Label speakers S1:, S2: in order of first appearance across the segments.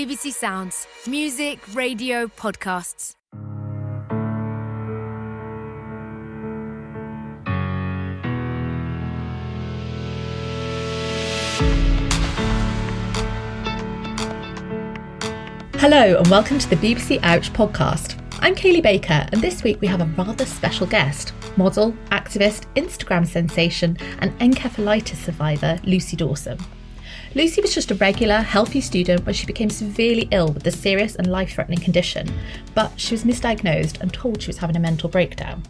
S1: BBC Sounds. Music, radio, podcasts.
S2: Hello and welcome to the BBC Ouch podcast. I'm Kaylee Baker and this week we have a rather special guest, model, activist, Instagram sensation and encephalitis survivor Lucy Dawson. Lucy was just a regular, healthy student when she became severely ill with a serious and life-threatening condition, but she was misdiagnosed and told she was having a mental breakdown.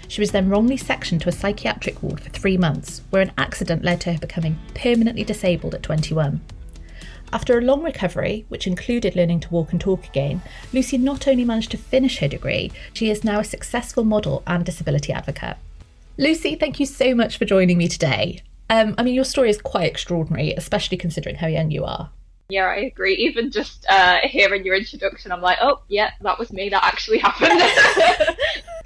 S2: She was then wrongly sectioned to a psychiatric ward for 3 months, where an accident led to her becoming permanently disabled at 21. After a long recovery, which included learning to walk and talk again, Lucy not only managed to finish her degree, she is now a successful model and disability advocate. Lucy, thank you so much for joining me today. Your story is quite extraordinary, especially considering how young you are.
S3: Yeah, I agree. Even just hearing your introduction, I'm like, oh, yeah, that was me. That actually happened.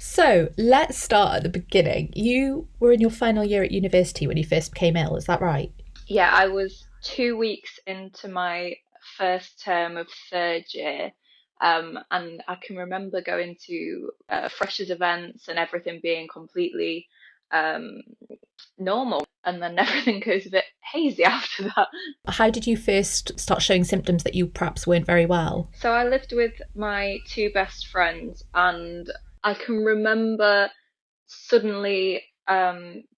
S2: So let's start at the beginning. You were in your final year at university when you first became ill, is that right?
S3: Yeah, I was 2 weeks into my first term of third year. And I can remember going to freshers events and everything being completely normal. And then everything goes a bit hazy after that.
S2: How did you first start showing symptoms that you perhaps weren't very well?
S3: So I lived with my two best friends, and I can remember suddenly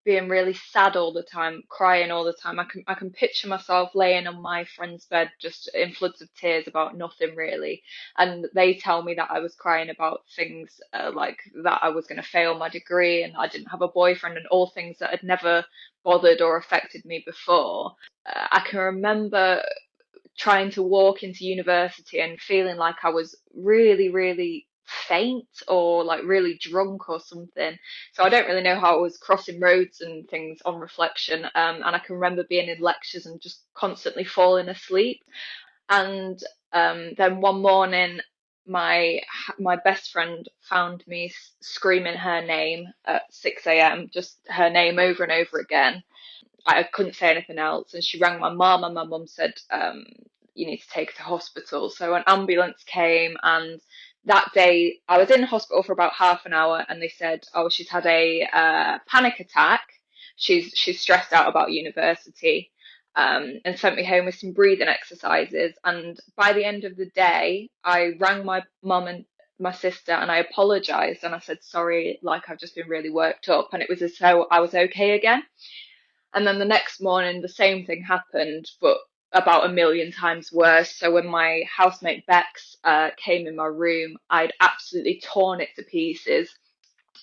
S3: being really sad all the time, crying all the time. I can picture myself laying on my friend's bed just in floods of tears about nothing really, and they tell me that I was crying about things like that I was going to fail my degree and I didn't have a boyfriend and all things that had never bothered or affected me before. I can remember trying to walk into university and feeling like I was really faint or like really drunk or something. So I don't really know how I was crossing roads and things on reflection. And I can remember being in lectures and just constantly falling asleep. And then one morning, my best friend found me screaming her name at 6 a.m, just her name over and over again. I couldn't say anything else, and she rang my mum, and my mum said, you need to take her to hospital. So an ambulance came, and that day I was in hospital for about half an hour, and they said, oh, she's had a panic attack. She's stressed out about university, and sent me home with some breathing exercises. And by the end of the day, I rang my mum and my sister and I apologized, and I said, sorry, like I've just been really worked up, and it was as though I was okay again. And then the next morning, the same thing happened, but about a million times worse. So when my housemate Bex came in my room, I'd absolutely torn it to pieces.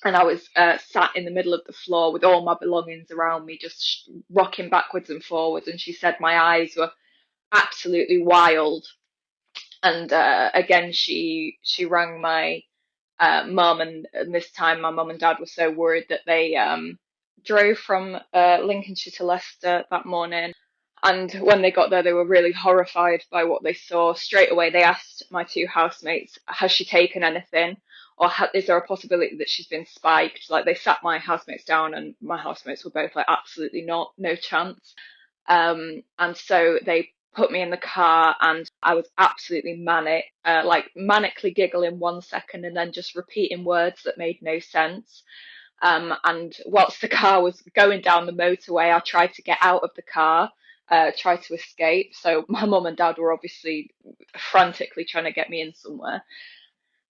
S3: And I was sat in the middle of the floor with all my belongings around me, just rocking backwards and forwards. And she said my eyes were absolutely wild. And again, she rang my mum, and this time my mum and dad were so worried that they drove from Lincolnshire to Leicester that morning. And when they got there, they were really horrified by what they saw. Straight away, they asked my two housemates, has she taken anything? Or is there a possibility that she's been spiked? Like, they sat my housemates down, and my housemates were both like, absolutely not, no chance. And so they put me in the car, and I was absolutely manic, like manically giggling 1 second and then just repeating words that made no sense. And whilst the car was going down the motorway, I tried to get out of the car, tried to escape. So my mum and dad were obviously frantically trying to get me in somewhere.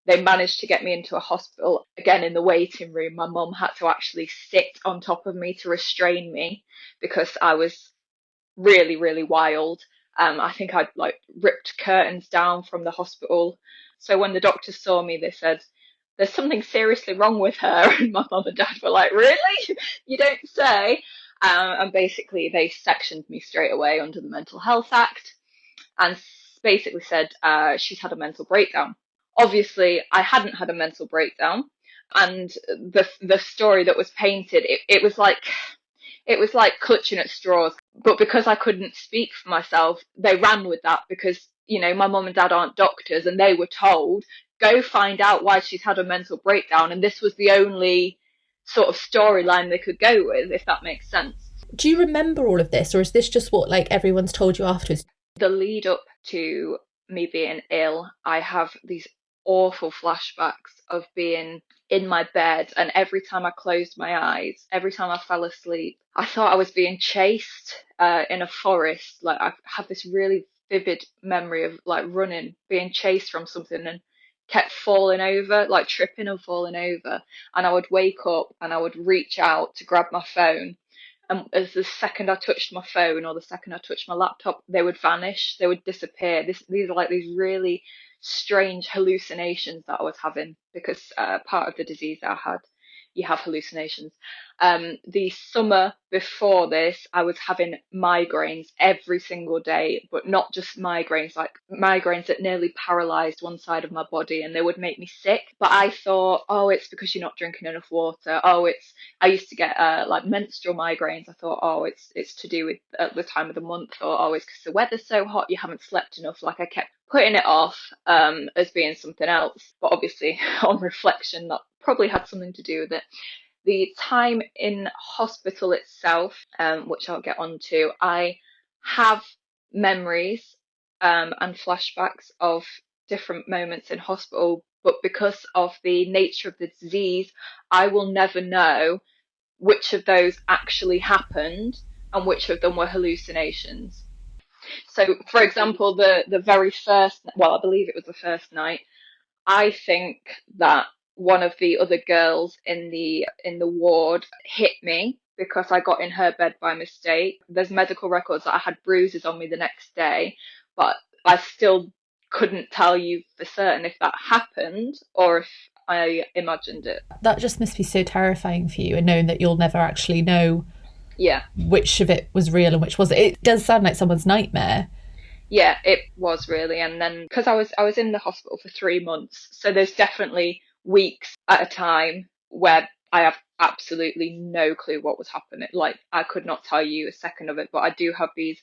S3: They managed to get me into a hospital. Again, in the waiting room, my mum had to actually sit on top of me to restrain me because I was really wild. I think I'd like ripped curtains down from the hospital. So when the doctors saw me, they said, there's something seriously wrong with her. And my mum and dad were like, really? You don't say? And basically they sectioned me straight away under the Mental Health Act and basically said she's had a mental breakdown. Obviously, I hadn't had a mental breakdown. And the story that was painted, it was like clutching at straws. But because I couldn't speak for myself, they ran with that because, you know, my mum and dad aren't doctors, and they were told, go find out why she's had a mental breakdown. And this was the only sort of storyline they could go with, if that makes sense.
S2: Do you remember all of this, or is this just what like everyone's told you afterwards?
S3: The lead up to me being ill, I have these awful flashbacks of being in my bed, and every time I closed my eyes, every time I fell asleep, I thought I was being chased in a forest. Like I have this really vivid memory of like running, being chased from something, and kept falling over, like tripping and falling over. And I would wake up and I would reach out to grab my phone. And as the second I touched my phone or the second I touched my laptop, they would vanish, they would disappear. These are like these really strange hallucinations that I was having because part of the disease I had, you have hallucinations. The summer before this, I was having migraines every single day, but not just migraines, like migraines that nearly paralyzed one side of my body and they would make me sick. But I thought, oh, it's because you're not drinking enough water. I used to get like menstrual migraines. I thought, oh, it's to do with the time of the month, or oh, it's because the weather's so hot, you haven't slept enough. Like I kept putting it off as being something else. But obviously, on reflection, that probably had something to do with it. The time in hospital itself, which I'll get onto, I have memories and flashbacks of different moments in hospital, but because of the nature of the disease, I will never know which of those actually happened and which of them were hallucinations. So, for example, the very first, well, I believe it was the first night, I think that one of the other girls in the ward hit me because I got in her bed by mistake. There's medical records that I had bruises on me the next day, but I still couldn't tell you for certain if that happened or if I imagined it.
S2: That just must be so terrifying for you, and knowing that you'll never actually know which of it was real and which wasn't. It does sound like someone's nightmare.
S3: Yeah, it was really. And then because I was in the hospital for 3 months, so there's definitely weeks at a time where I have absolutely no clue what was happening. Like I could not tell you a second of it, but I do have these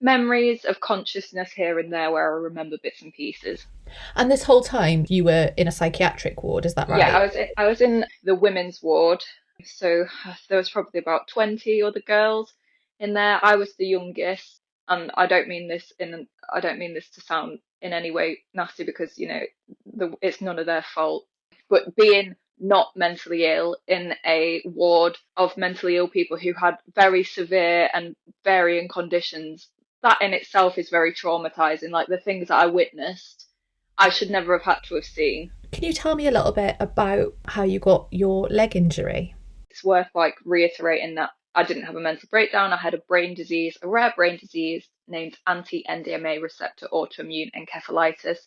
S3: memories of consciousness here and there where I remember bits and pieces.
S2: And this whole time you were in a psychiatric ward, is that right?
S3: Yeah, I was in the women's ward. So there was probably about 20 other girls in there. I was the youngest. And I don't mean this to sound in any way nasty because, you know, it's none of their fault. But being not mentally ill in a ward of mentally ill people who had very severe and varying conditions, that in itself is very traumatizing. Like the things that I witnessed, I should never have had to have seen.
S2: Can you tell me a little bit about how you got your leg injury?
S3: It's worth like reiterating that I didn't have a mental breakdown. I had a brain disease, a rare brain disease named anti-NDMA receptor autoimmune encephalitis,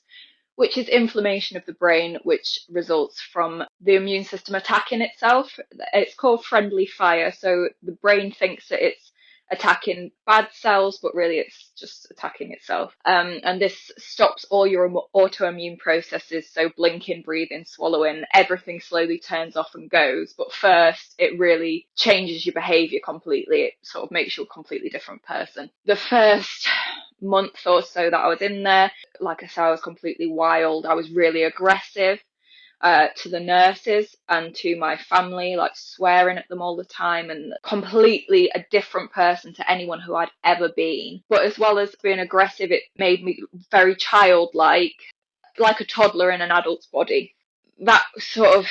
S3: which is inflammation of the brain, which results from the immune system attacking itself. It's called friendly fire. So the brain thinks that it's attacking bad cells, but really it's just attacking itself. And this stops all your autoimmune processes. So blinking, breathing, swallowing, everything slowly turns off and goes. But first, it really changes your behavior completely. It sort of makes you a completely different person. The first month or so that I was in there, like I said, I was completely wild. I was really aggressive. To the nurses and to my family, like swearing at them all the time and completely a different person to anyone who I'd ever been. But as well as being aggressive, it made me very childlike, like a toddler in an adult's body. That sort of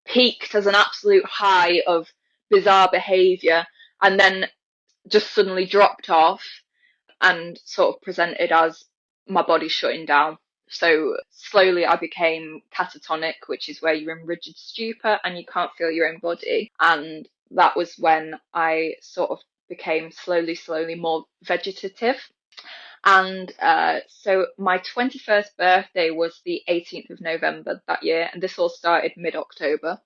S3: peaked as an absolute high of bizarre behaviour and then just suddenly dropped off and sort of presented as my body shutting down. So slowly I became catatonic, which is where you're in rigid stupor and you can't feel your own body. And that was when I sort of became slowly more vegetative. And so my 21st birthday was the 18th of November that year, and this all started mid-October.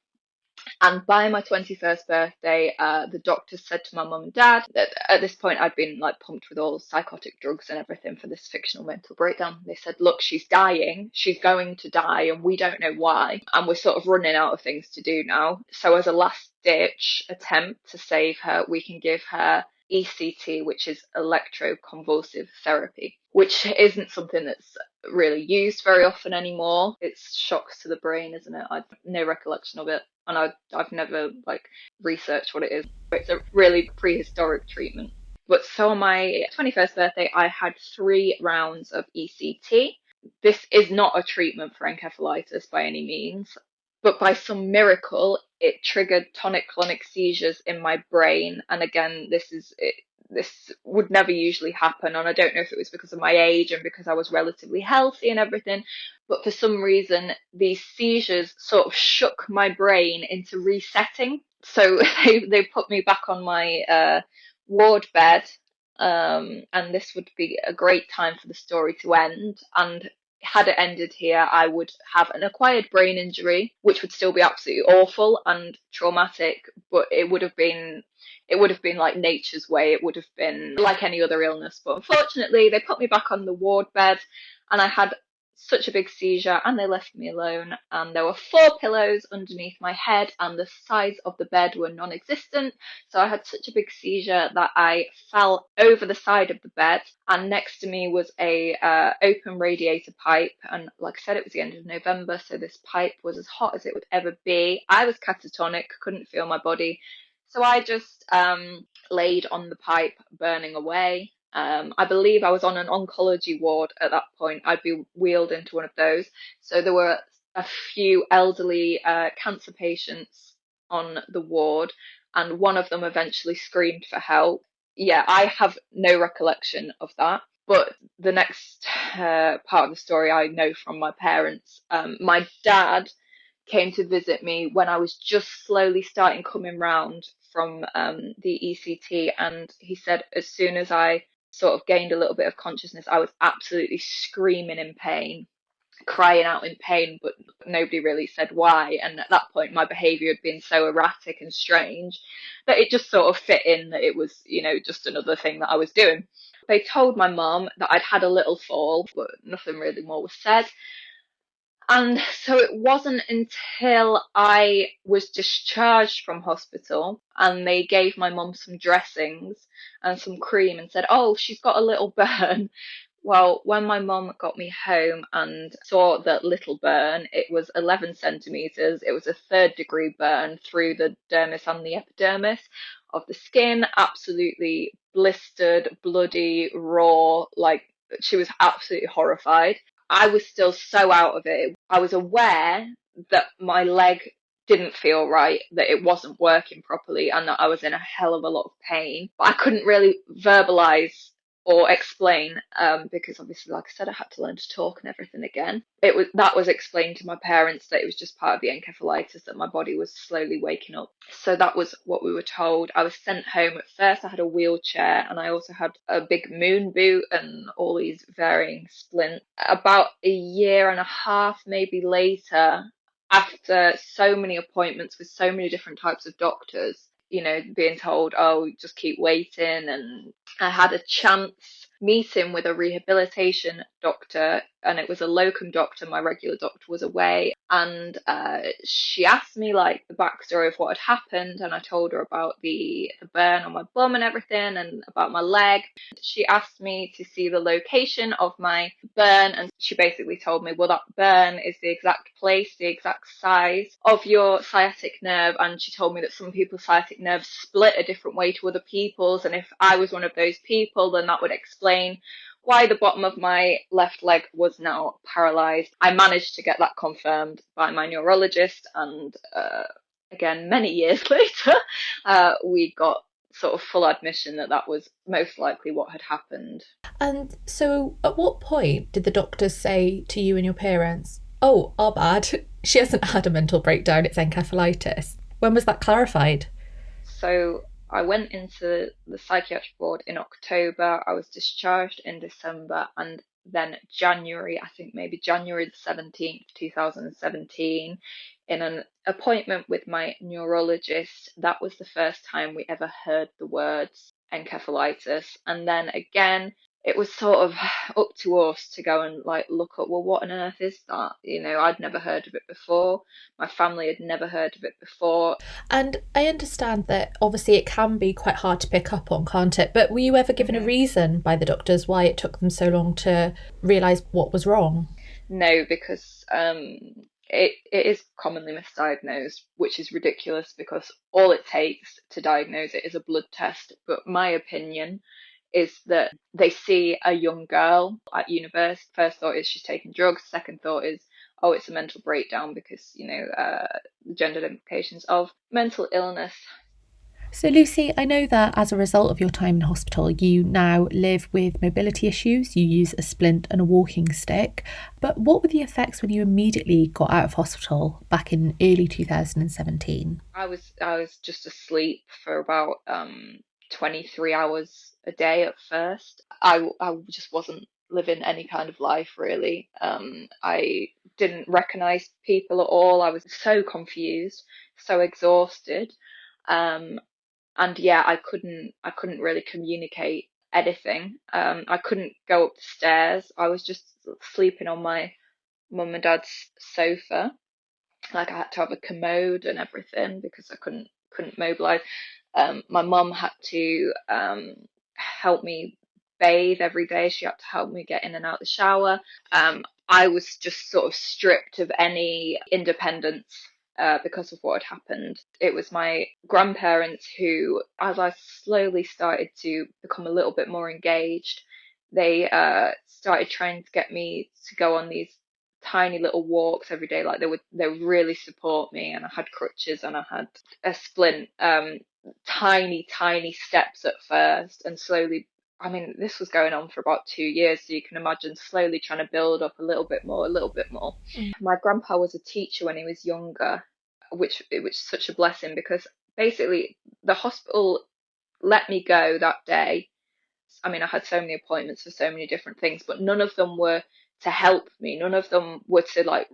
S3: And by my 21st birthday, the doctor said to my mum and dad that at this point I'd been like pumped with all psychotic drugs and everything for this fictional mental breakdown. They said, look, she's dying. She's going to die and we don't know why. And we're sort of running out of things to do now. So as a last ditch attempt to save her, we can give her ECT, which is electroconvulsive therapy, which isn't something that's really used very often anymore. It's shocks to the brain, isn't it? I've no recollection of it. And I've never like researched what it is. It's a really prehistoric treatment. But so on my 21st birthday, I had 3 rounds of ECT. this is not a treatment for encephalitis by any means, but by some miracle, it triggered tonic-clonic seizures in my brain. And again, this would never usually happen. And I don't know if it was because of my age and because I was relatively healthy and everything, but for some reason, these seizures sort of shook my brain into resetting. So they put me back on my ward bed. And this would be a great time for the story to end. And had it ended here, I would have an acquired brain injury, which would still be absolutely awful and traumatic, but it would have been like nature's way. It would have been like any other illness. But unfortunately, they put me back on the ward bed, and I had such a big seizure, and they left me alone. And there were 4 pillows underneath my head, and the sides of the bed were non-existent. So I had such a big seizure that I fell over the side of the bed, and next to me was a open radiator pipe. And like I said, it was the end of November, so this pipe was as hot as it would ever be. I was catatonic, couldn't feel my body. So I just laid on the pipe, burning away. I believe I was on an oncology ward at that point. I'd be wheeled into one of those. So there were a few elderly cancer patients on the ward, and one of them eventually screamed for help. Yeah, I have no recollection of that. But the next part of the story I know from my parents. My dad came to visit me when I was just slowly starting coming round from the ECT, and he said as soon as I sort of gained a little bit of consciousness, I was absolutely screaming in pain, crying out in pain, but nobody really said why. And at that point, my behaviour had been so erratic and strange that it just sort of fit in that it was, just another thing that I was doing. They told my mum that I'd had a little fall, but nothing really more was said. And so it wasn't until I was discharged from hospital and they gave my mum some dressings and some cream and said, oh, she's got a little burn. Well, when my mum got me home and saw that little burn, it was 11 centimetres. It was a 3rd-degree burn through the dermis and the epidermis of the skin, absolutely blistered, bloody, raw, like she was absolutely horrified. I was still so out of it. I was aware that my leg didn't feel right, that it wasn't working properly, and that I was in a hell of a lot of pain. But I couldn't really verbalize or explain, because obviously, like I said, I had to learn to talk and everything again. That was explained to my parents that it was just part of the encephalitis, that my body was slowly waking up. So that was what we were told. I was sent home. At first I had a wheelchair, and I also had a big moon boot and all these varying splints. About a year and a half maybe later, after so many appointments with so many different types of doctors, being told, oh, just keep waiting. And I had a chance meeting with a rehabilitation doctor, and it was a locum doctor. My regular doctor was away, and she asked me like the backstory of what had happened, and I told her about the burn on my bum and everything, and about my leg. She asked me to see the location of my burn, and she basically told me, well, that burn is the exact place, the exact size of your sciatic nerve, and she told me that some people's sciatic nerves split a different way to other people's, and if I was one of those people, then that would explain why the bottom of my left leg was now paralysed. I managed to get that confirmed by my neurologist, and again, many years later, we got sort of full admission that was most likely what had happened.
S2: And so at what point did the doctors say to you and your parents, oh, our bad, she hasn't had a mental breakdown, it's encephalitis? When was that clarified?
S3: So I went into the psychiatric ward in October. I was discharged in December, and then January, I think maybe January the 17th, 2017, in an appointment with my neurologist, that was the first time we ever heard the words encephalitis. And then again, it was sort of up to us to go and like look up, well, what on earth is that? I'd never heard of it before. My family had never heard of it before.
S2: And I understand that obviously it can be quite hard to pick up on, can't it? But were you ever given a reason by the doctors why it took them so long to realise what was wrong?
S3: No, because it is commonly misdiagnosed, which is ridiculous because all it takes to diagnose it is a blood test. But my opinion is that they see a young girl at university. First thought is she's taking drugs. Second thought is, oh, it's a mental breakdown because, the gender implications of mental illness.
S2: So Lucy, I know that as a result of your time in hospital, you now live with mobility issues. You use a splint and a walking stick. But what were the effects when you immediately got out of hospital back in early 2017?
S3: I was just asleep for about 23 hours a day at first. I just wasn't living any kind of life really. I didn't recognize people at all. I was so confused, so exhausted. And yeah, I couldn't really communicate anything. I couldn't go up the stairs. I was just sleeping on my mum and dad's sofa. Like I had to have a commode and everything because I couldn't mobilize. My mum had to help me bathe every day. She had to help me get in and out of the shower. I was just sort of stripped of any independence because of what had happened. It was my grandparents who, as I slowly started to become a little bit more engaged, they started trying to get me to go on these tiny little walks every day. Like they would really support me, and I had crutches and I had a splint. Tiny steps at first, and slowly, I mean, this was going on for about 2 years, so you can imagine slowly trying to build up a little bit more. My grandpa was a teacher when he was younger, which was such a blessing because basically the hospital let me go that day. I mean, I had so many appointments for so many different things, but none of them were to help me. None of them were to, like,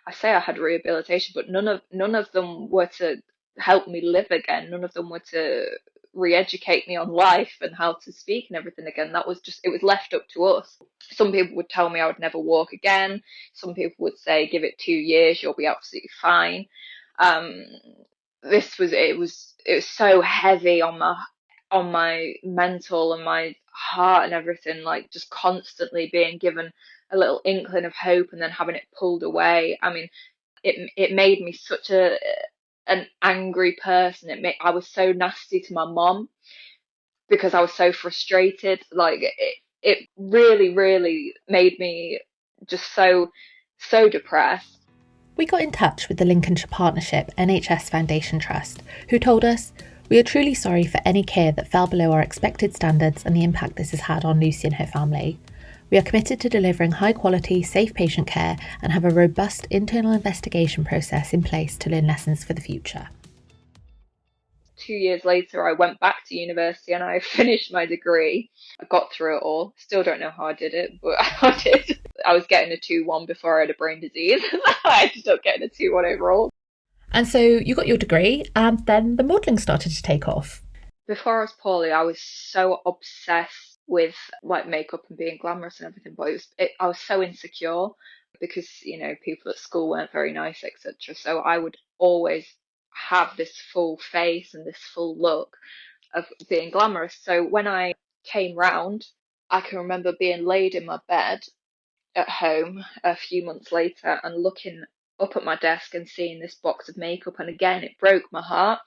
S3: I say I had rehabilitation, but none of them were to help me live again. None of them were to re-educate me on life and how to speak and everything again. That was just, it was left up to us. Some people would tell me I would never walk again. Some people would say, give it 2 years, you'll be absolutely fine. It was so heavy on my mental and my heart and everything, like just constantly being given a little inkling of hope and then having it pulled away. I mean, it made me such an angry person. I was so nasty to my mom because I was so frustrated. Like it really made me just so depressed.
S2: We got in touch with the Lincolnshire Partnership NHS Foundation Trust, who told us, "We are truly sorry for any care that fell below our expected standards and the impact this has had on Lucy and her family. We are committed to delivering high quality, safe patient care and have a robust internal investigation process in place to learn lessons for the future."
S3: 2 years later, I went back to university and I finished my degree. I got through it all. Still don't know how I did it, but I did. I was getting a 2-1 before I had a brain disease. I ended up getting a 2-1 overall.
S2: And so you got your degree and then the modelling started to take off.
S3: Before I was poorly, I was so obsessed with like makeup and being glamorous and everything, but I was so insecure because, people at school weren't very nice, etc. So I would always have this full face and this full look of being glamorous. So when I came round, I can remember being laid in my bed at home a few months later and looking up at my desk and seeing this box of makeup, and again it broke my heart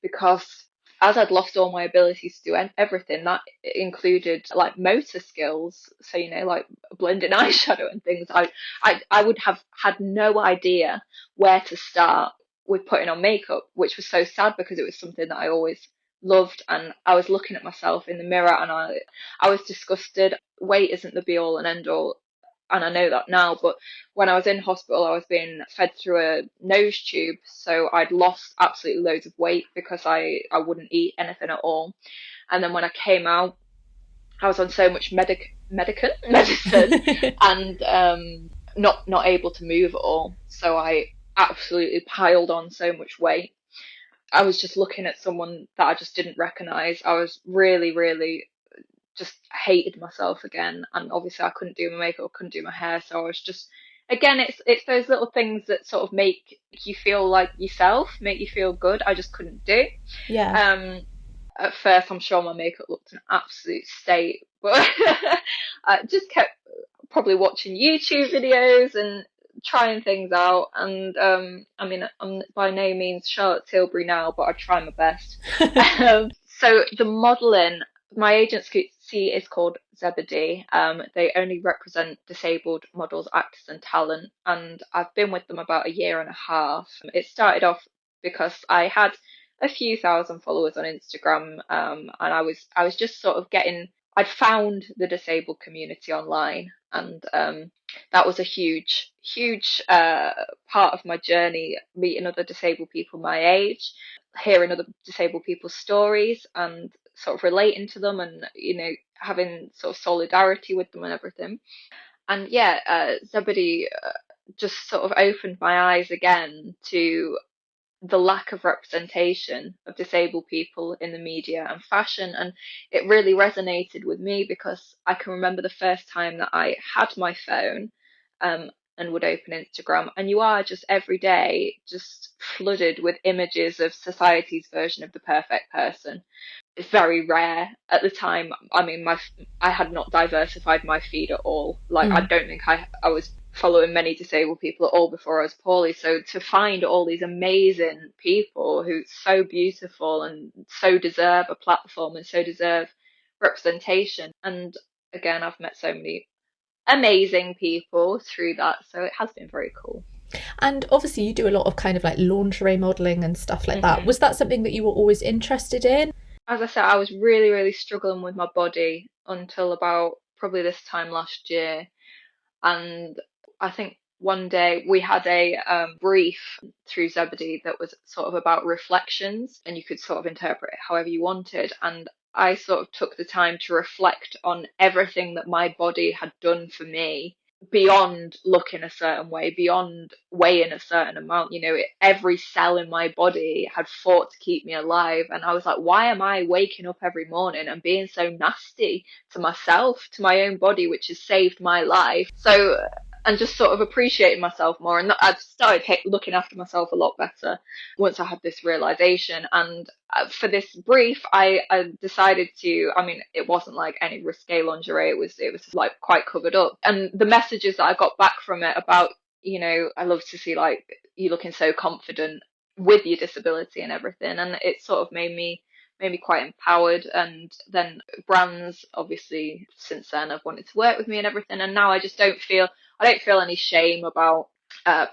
S3: because as I'd lost all my abilities to do everything, that included like motor skills, so like blending eyeshadow and things, I would have had no idea where to start with putting on makeup, which was so sad because it was something that I always loved. And I was looking at myself in the mirror and I was disgusted. Weight isn't the be all and end all, and I know that now, but when I was in hospital I was being fed through a nose tube, so I'd lost absolutely loads of weight because I wouldn't eat anything at all. And then when I came out, I was on so much medicine and not able to move at all, so I absolutely piled on so much weight. I was just looking at someone that I just didn't recognize. I was really just hated myself again, and obviously I couldn't do my makeup, couldn't do my hair, so I was just, again, it's those little things that sort of make you feel like yourself, make you feel good. I just couldn't do. At first I'm sure my makeup looked an absolute state, but I just kept probably watching YouTube videos and trying things out. And I mean, I'm by no means Charlotte Tilbury now, but I try my best. So the modelling, my agent agency is called Zebedee. They only represent disabled models, actors, and talent, and I've been with them about a year and a half. It started off because I had a few thousand followers on Instagram, and I was just sort of I'd found the disabled community online, and that was a huge part of my journey, meeting other disabled people my age, hearing other disabled people's stories, and sort of relating to them, and having sort of solidarity with them and everything. And yeah, Zebedee just sort of opened my eyes again to the lack of representation of disabled people in the media and fashion. And it really resonated with me because I can remember the first time that I had my phone, and would open Instagram, and you are just every day just flooded with images of society's version of the perfect person. It's very rare at the time. I mean, I had not diversified my feed at all. Like, I don't think I was following many disabled people at all before I was poorly. So to find all these amazing people who so beautiful and so deserve a platform and so deserve representation. And again, I've met so many amazing people through that. So it has been very cool.
S2: And obviously you do a lot of kind of like lingerie modelling and stuff like that. Was that something that you were always interested in?
S3: As I said, I was really struggling with my body until about probably this time last year. And I think one day we had a brief through Zebedee that was sort of about reflections, and you could sort of interpret it however you wanted. And I sort of took the time to reflect on everything that my body had done for me, beyond looking a certain way, beyond weighing a certain amount. Every cell in my body had fought to keep me alive. And I was like, why am I waking up every morning and being so nasty to myself, to my own body, which has saved my life? So, and just sort of appreciating myself more. And I've started looking after myself a lot better once I had this realization. And for this brief, I decided to, I mean, it wasn't like any risque lingerie. It was like quite covered up. And the messages that I got back from it about, I love to see like you looking so confident with your disability and everything. And it sort of made me quite empowered. And then brands, obviously, since then have wanted to work with me and everything. And now I don't feel any shame about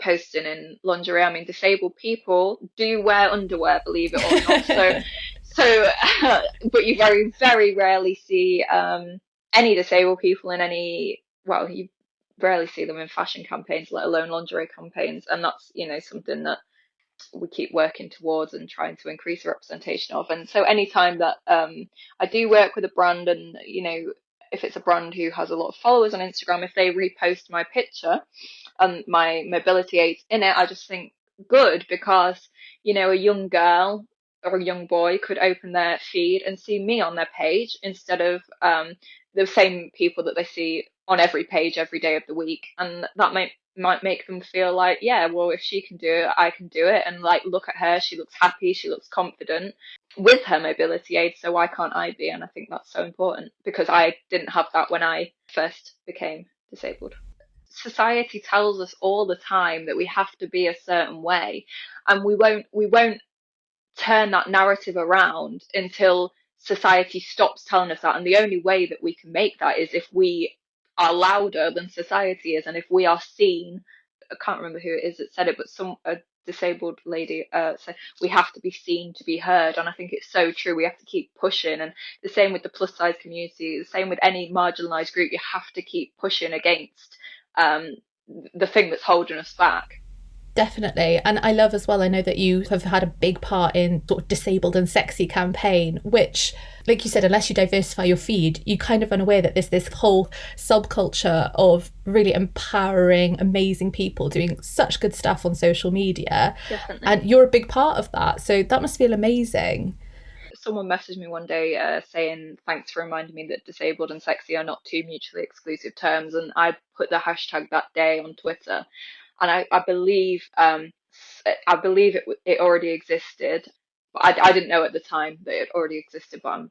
S3: posting in lingerie. I mean, disabled people do wear underwear, believe it or not. But you very, very rarely see any disabled people in you rarely see them in fashion campaigns, let alone lingerie campaigns. And that's, something that we keep working towards and trying to increase the representation of. And so anytime that I do work with a brand, and if it's a brand who has a lot of followers on Instagram, if they repost my picture and my mobility aids in it, I just think good, because a young girl or a young boy could open their feed and see me on their page instead of the same people that they see on every page every day of the week. And that might make them feel like, yeah, well, if she can do it, I can do it. And like, look at her, she looks happy, she looks confident with her mobility aid, so why can't I be? And I think that's so important, because I didn't have that when I first became disabled. Society tells us all the time that we have to be a certain way, and we won't turn that narrative around until society stops telling us that. And the only way that we can make that is if we are louder than society is, and if we are seen. I can't remember who it is that said it, but a disabled lady said we have to be seen to be heard. And I think it's so true. We have to keep pushing. And the same with the plus size community, the same with any marginalized group. You have to keep pushing against the thing that's holding us back.
S2: Definitely. And I love as well, I know that you have had a big part in sort of Disabled and Sexy campaign, which, like you said, unless you diversify your feed, you kind of unaware that there's this whole subculture of really empowering, amazing people doing such good stuff on social media.
S3: Definitely.
S2: And you're a big part of that. So that must feel amazing.
S3: Someone messaged me one day saying, thanks for reminding me that disabled and sexy are not two mutually exclusive terms. And I put the hashtag that day on Twitter. And I believe it already existed. But I didn't know at the time that it already existed, but I'm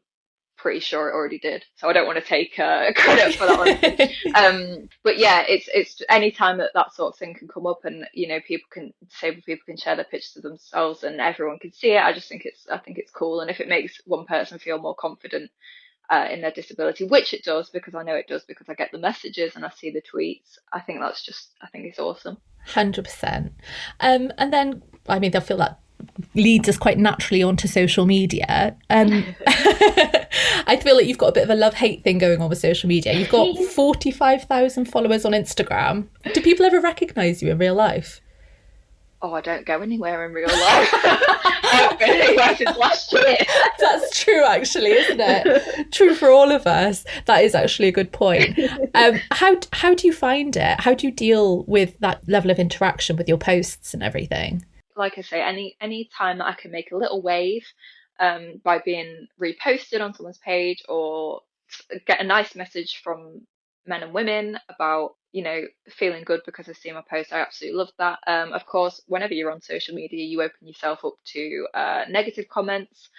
S3: pretty sure it already did. So I don't want to take credit for that one. But yeah, it's any time that sort of thing can come up, and disabled people can share their pictures of themselves and everyone can see it. I think it's cool, and if it makes one person feel more confident in their disability, which it does, because I know it does, because I get the messages and I see the tweets. I think it's awesome.
S2: 100%. And then, I mean, I feel that leads us quite naturally onto social media. I feel like you've got a bit of a love-hate thing going on with social media. You've got 45,000 followers on Instagram. Do people ever recognise you in real life?
S3: Oh, I don't go anywhere in real life. I haven't been anywhere since last year.
S2: That's true, actually, isn't it? True for all of us. That is actually a good point. How do you find it? How do you deal with that level of interaction with your posts and everything?
S3: Like I say, any time that I can make a little wave by being reposted on someone's page, or get a nice message from men and women about, feeling good because I've seen my post, I absolutely love that. Of course, whenever you're on social media, you open yourself up to negative comments.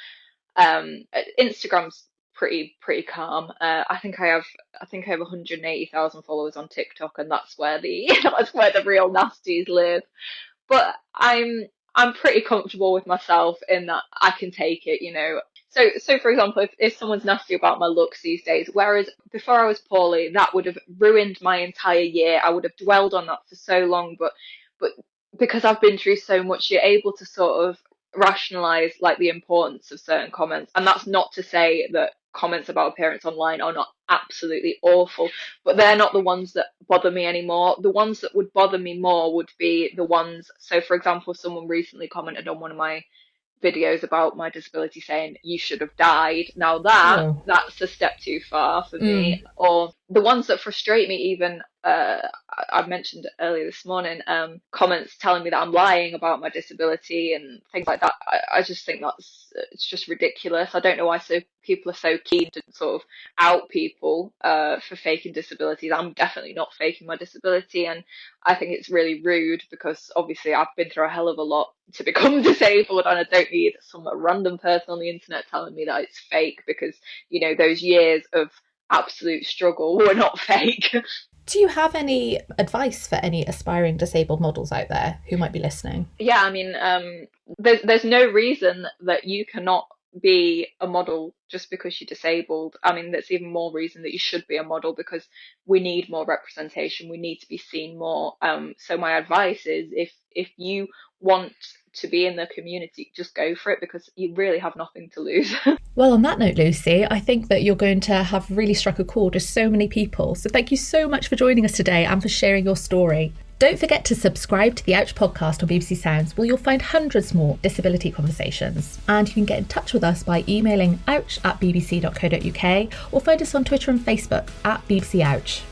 S3: Instagram's pretty calm. I think I have 180,000 followers on TikTok, and that's where the real nasties live. But I'm pretty comfortable with myself in that I can take it, So for example, if someone's nasty about my looks these days, whereas before I was poorly, that would have ruined my entire year. I would have dwelled on that for so long, but because I've been through so much, you're able to sort of rationalize like the importance of certain comments. And that's not to say that comments about appearance online are not absolutely awful, but they're not the ones that bother me anymore. The ones that would bother me more would be the ones, so for example, someone recently commented on one of my videos about my disability saying you should have died. Now that's a step too far for me. Or the ones that frustrate me, even I mentioned earlier this morning, comments telling me that I'm lying about my disability and things like that. I just think it's just ridiculous. I don't know why people are so keen to sort of out people for faking disabilities. I'm definitely not faking my disability, and I think it's really rude, because obviously I've been through a hell of a lot to become disabled, and I don't need some random person on the internet telling me that it's fake, because those years of absolute struggle were not fake.
S2: Do you have any advice for any aspiring disabled models out there who might be listening?
S3: Yeah, I mean, there's no reason that you cannot be a model just because you're disabled. I mean, that's even more reason that you should be a model, because we need more representation. We need to be seen more. So my advice is, if you want to be in the community, just go for it, because you really have nothing to lose.
S2: Well, on that note, Lucy, I think that you're going to have really struck a chord with so many people. So thank you so much for joining us today and for sharing your story. Don't forget to subscribe to the Ouch podcast on BBC Sounds, where you'll find hundreds more disability conversations. And you can get in touch with us by emailing ouch@bbc.co.uk or find us on Twitter and Facebook @BBC Ouch.